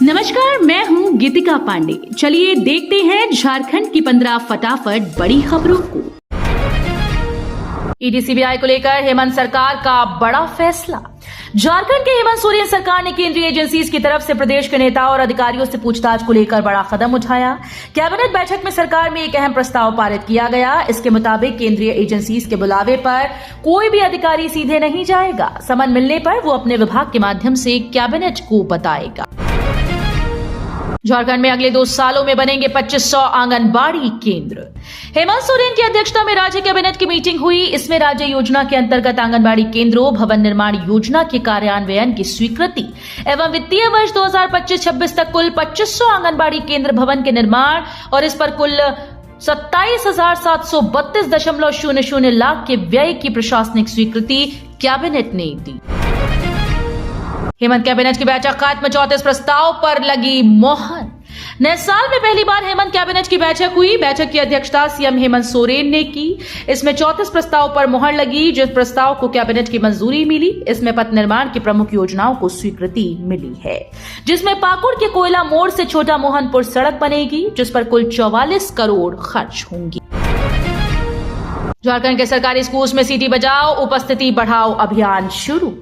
नमस्कार, मैं हूँ गीतिका पांडे। चलिए देखते हैं झारखंड की 15 फटाफट बड़ी खबरों को। ईडी सीबीआई को लेकर हेमंत सरकार का बड़ा फैसला। झारखंड के हेमंत सोरेन सरकार ने केंद्रीय एजेंसीज की तरफ से प्रदेश के नेताओं और अधिकारियों से पूछताछ को लेकर बड़ा कदम उठाया। कैबिनेट बैठक में सरकार में एक अहम प्रस्ताव पारित किया गया। इसके मुताबिक केंद्रीय एजेंसीज के बुलावे पर कोई भी अधिकारी सीधे नहीं जाएगा। समन मिलने पर वो अपने विभाग के माध्यम से कैबिनेट को बताएगा। झारखंड में अगले 2 सालों में बनेंगे 2500 आंगनबाड़ी केंद्र। हेमंत सोरेन की अध्यक्षता में राज्य कैबिनेट की मीटिंग हुई। इसमें राज्य योजना के अंतर्गत आंगनबाड़ी केंद्रों, भवन निर्माण योजना के कार्यान्वयन की स्वीकृति एवं वित्तीय वर्ष 2025-26 तक कुल 2500 आंगनबाड़ी केंद्र भवन के निर्माण और इस पर कुल 27,732.00 लाख के व्यय की प्रशासनिक स्वीकृति कैबिनेट ने दी। हेमंत कैबिनेट की बैठक खत्म, 34 प्रस्ताव पर लगी मोहर। नए साल में पहली बार हेमंत कैबिनेट की बैठक हुई। बैठक की अध्यक्षता सीएम हेमंत सोरेन ने की। इसमें 34 प्रस्ताव पर मोहर लगी। जिस प्रस्ताव को कैबिनेट की मंजूरी मिली, इसमें पथ निर्माण की प्रमुख योजनाओं को स्वीकृति मिली है, जिसमें पाकुड़ के कोयला मोड़ से छोटा मोहनपुर सड़क बनेगी, जिस पर कुल 44 करोड़ खर्च होंगी। झारखंड के सरकारी स्कूल्स में सीटी बजाओ उपस्थिति बढ़ाओ अभियान शुरू।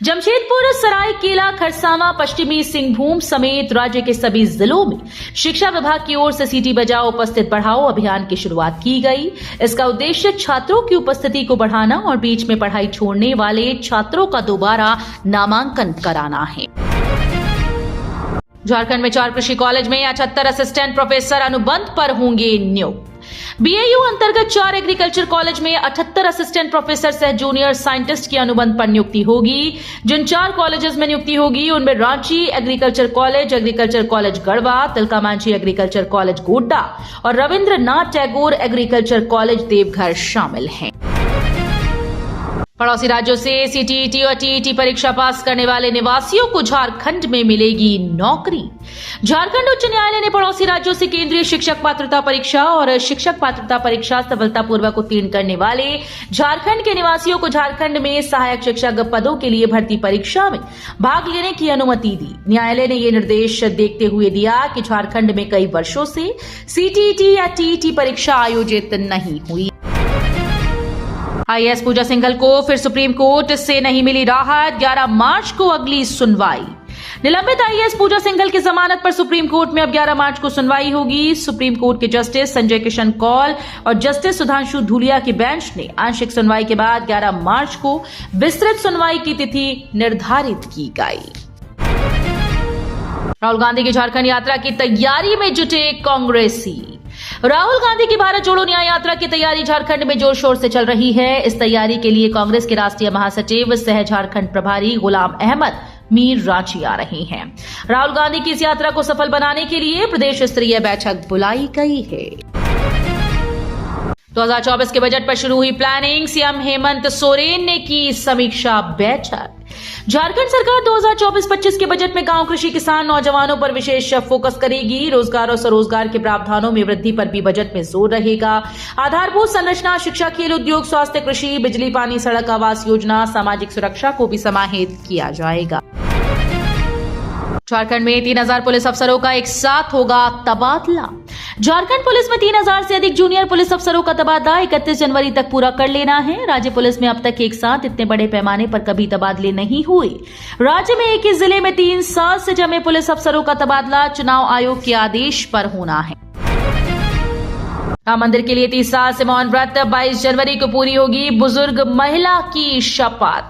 जमशेदपुर, सरायकेला, खरसावां, पश्चिमी सिंहभूम समेत राज्य के सभी जिलों में शिक्षा विभाग की ओर से सीटी बजाओ उपस्थित बढ़ाओ अभियान की शुरुआत की गई। इसका उद्देश्य छात्रों की उपस्थिति को बढ़ाना और बीच में पढ़ाई छोड़ने वाले छात्रों का दोबारा नामांकन कराना है। झारखंड में 4 कृषि कॉलेज में 78 असिस्टेंट प्रोफेसर अनुबंध पर होंगे नियुक्त। बीएयू अंतर्गत 4 एग्रीकल्चर कॉलेज में 78 असिस्टेंट प्रोफेसर सह जूनियर साइंटिस्ट की अनुबंध पर नियुक्ति होगी। जिन 4 कॉलेजेस में नियुक्ति होगी उनमें Ranchi agriculture college Garhwa, Tilka Manjhi agriculture college Godda और रविंद्रनाथ टैगोर एग्रीकल्चर कॉलेज देवघर शामिल हैं। पड़ोसी राज्यों से सीटीईटी और टीईटी परीक्षा पास करने वाले निवासियों को झारखंड में मिलेगी नौकरी। झारखंड उच्च न्यायालय ने पड़ोसी राज्यों से केंद्रीय शिक्षक पात्रता परीक्षा और शिक्षक पात्रता परीक्षा सफलतापूर्वक उत्तीर्ण करने वाले झारखंड के निवासियों को झारखंड में सहायक शिक्षक पदों के लिए भर्ती परीक्षा में भाग लेने की अनुमति दी। न्यायालय ने यह निर्देश देखते हुए दिया कि झारखंड में कई वर्षों से सीटीईटी या टीईटी परीक्षा आयोजित नहीं हुई। आईएएस पूजा सिंघल को फिर सुप्रीम कोर्ट से नहीं मिली राहत। 11 मार्च को अगली सुनवाई। निलंबित आईएएस पूजा सिंघल की जमानत पर सुप्रीम कोर्ट में अब 11 मार्च को सुनवाई होगी। सुप्रीम कोर्ट के जस्टिस संजय किशन कौल और जस्टिस सुधांशु धूलिया की बेंच ने आंशिक सुनवाई के बाद 11 मार्च को विस्तृत सुनवाई की तिथि निर्धारित की गई। राहुल गांधी की झारखंड यात्रा की तैयारी में जुटे कांग्रेसी। राहुल गांधी की भारत जोड़ो न्याय यात्रा की तैयारी झारखंड में जोर शोर से चल रही है। इस तैयारी के लिए कांग्रेस के राष्ट्रीय महासचिव सह झारखंड प्रभारी गुलाम अहमद मीर रांची आ रहे हैं। राहुल गांधी की इस यात्रा को सफल बनाने के लिए प्रदेश स्तरीय बैठक बुलाई गई है। 2024 के बजट पर शुरू हुई प्लानिंग। सीएम हेमंत सोरेन ने की समीक्षा बैठक। झारखंड सरकार 2024-25 के बजट में गांव, कृषि, किसान, नौजवानों पर विशेष फोकस करेगी। रोजगार और स्वरोजगार के प्रावधानों में वृद्धि पर भी बजट में जोर रहेगा। आधारभूत संरचना, शिक्षा, खेल, उद्योग, स्वास्थ्य, कृषि, बिजली, पानी, सड़क, आवास योजना, सामाजिक सुरक्षा को भी समाहित किया जाएगा। झारखंड में 3000 पुलिस अफसरों का एक साथ होगा तबादला। झारखंड पुलिस में 3000 से अधिक जूनियर पुलिस अफसरों का तबादला 31 जनवरी तक पूरा कर लेना है। राज्य पुलिस में अब तक एक साथ इतने बड़े पैमाने पर कभी तबादले नहीं हुए। राज्य में एक ही जिले में 3 साल से जमे पुलिस अफसरों का तबादला चुनाव आयोग के आदेश पर होना है। राम मंदिर के लिए 30 साल से मौन व्रत, 22 जनवरी को पूरी होगी बुजुर्ग महिला की शपथ।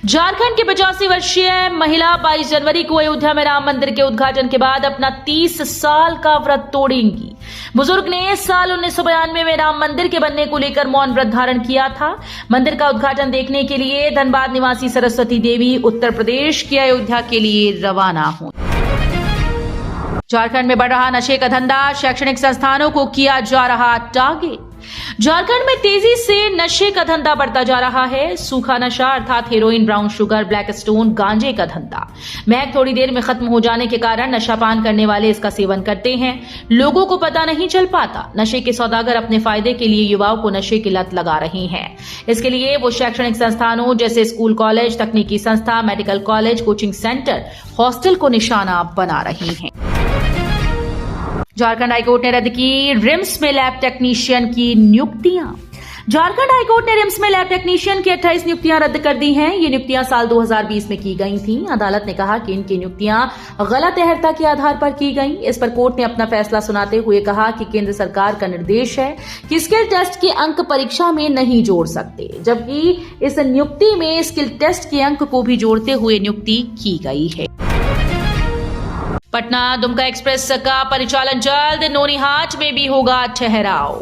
झारखंड की 85 वर्षीय महिला 22 जनवरी को अयोध्या में राम मंदिर के उद्घाटन के बाद अपना 30 साल का व्रत तोड़ेंगी। बुजुर्ग ने इस साल 1992 में राम मंदिर के बनने को लेकर मौन व्रत धारण किया था। मंदिर का उद्घाटन देखने के लिए धनबाद निवासी सरस्वती देवी उत्तर प्रदेश के अयोध्या के लिए रवाना हुई। झारखंड में बढ़ रहा नशे का धंधा, शैक्षणिक संस्थानों को किया जा रहा टारगेट। झारखंड में तेजी से नशे का धंधा बढ़ता जा रहा है। सूखा नशा अर्थात heroin, brown sugar, black stone, गांजे का धंधा महक थोड़ी देर में खत्म हो जाने के कारण नशापान करने वाले इसका सेवन करते हैं। लोगों को पता नहीं चल पाता। नशे के सौदागर अपने फायदे के लिए युवाओं को नशे की लत लगा रही हैं। इसके लिए वो शैक्षणिक संस्थानों जैसे स्कूल, कॉलेज, तकनीकी संस्था, medical college, coaching centre, hostel को निशाना बना रही हैं। झारखंड हाईकोर्ट ने रद्द की रिम्स में लैब टेक्नीशियन की नियुक्तियां। झारखंड हाईकोर्ट ने रिम्स में लैब टेक्नीशियन की 28 नियुक्तियां रद्द कर दी हैं। ये नियुक्तियां साल 2020 में की गई थीं। अदालत ने कहा कि इनकी नियुक्तियां गलत अहर्ता के आधार पर की गई। इस पर कोर्ट ने अपना फैसला सुनाते हुए कहा कि केंद्र सरकार का निर्देश है कि स्किल टेस्ट के अंक परीक्षा में नहीं जोड़ सकते, जबकि इस नियुक्ति में स्किल टेस्ट के अंक को भी जोड़ते हुए नियुक्ति की गई है। पटना दुमका एक्सप्रेस का परिचालन जल्द, नोनीहाट में भी होगा ठहराव।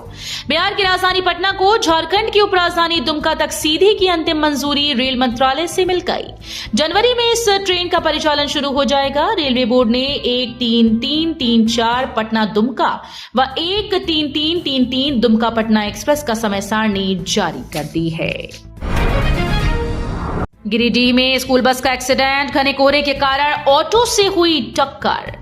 बिहार की राजधानी पटना को झारखंड की उपराजधानी दुमका तक सीधी की अंतिम मंजूरी रेल मंत्रालय से मिल गई। जनवरी में इस ट्रेन का परिचालन शुरू हो जाएगा। रेलवे बोर्ड ने 1-3-3-3-4 पटना दुमका व 1-3-3-3-3 दुमका पटना एक्सप्रेस का समय सारणी जारी कर दी है। गिरिडीह में स्कूल बस का एक्सीडेंट, घने कोहरे के कारण ऑटो से हुई टक्कर।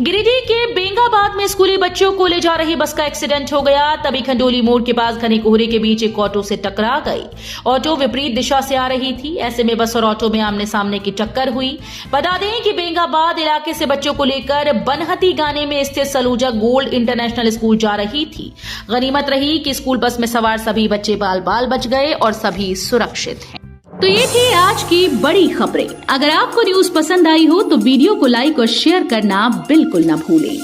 गिरिडीह के बेंगाबाद में स्कूली बच्चों को ले जा रही बस का एक्सीडेंट हो गया। तभी खंडोली मोड़ के पास घने कोहरे के बीच एक ऑटो से टकरा गई। ऑटो विपरीत दिशा से आ रही थी। ऐसे में बस और ऑटो में आमने सामने की टक्कर हुई। बता दें कि बेंगाबाद इलाके से बच्चों को लेकर बनहती गाने में स्थित सलूजा गोल्ड इंटरनेशनल स्कूल जा रही थी। गनीमत रही कि स्कूल बस में सवार सभी बच्चे बाल बाल बच गए और सभी सुरक्षित हैं। तो ये थी आज की बड़ी खबरें। अगर आपको न्यूज पसंद आई हो तो वीडियो को लाइक और शेयर करना बिल्कुल न भूलें।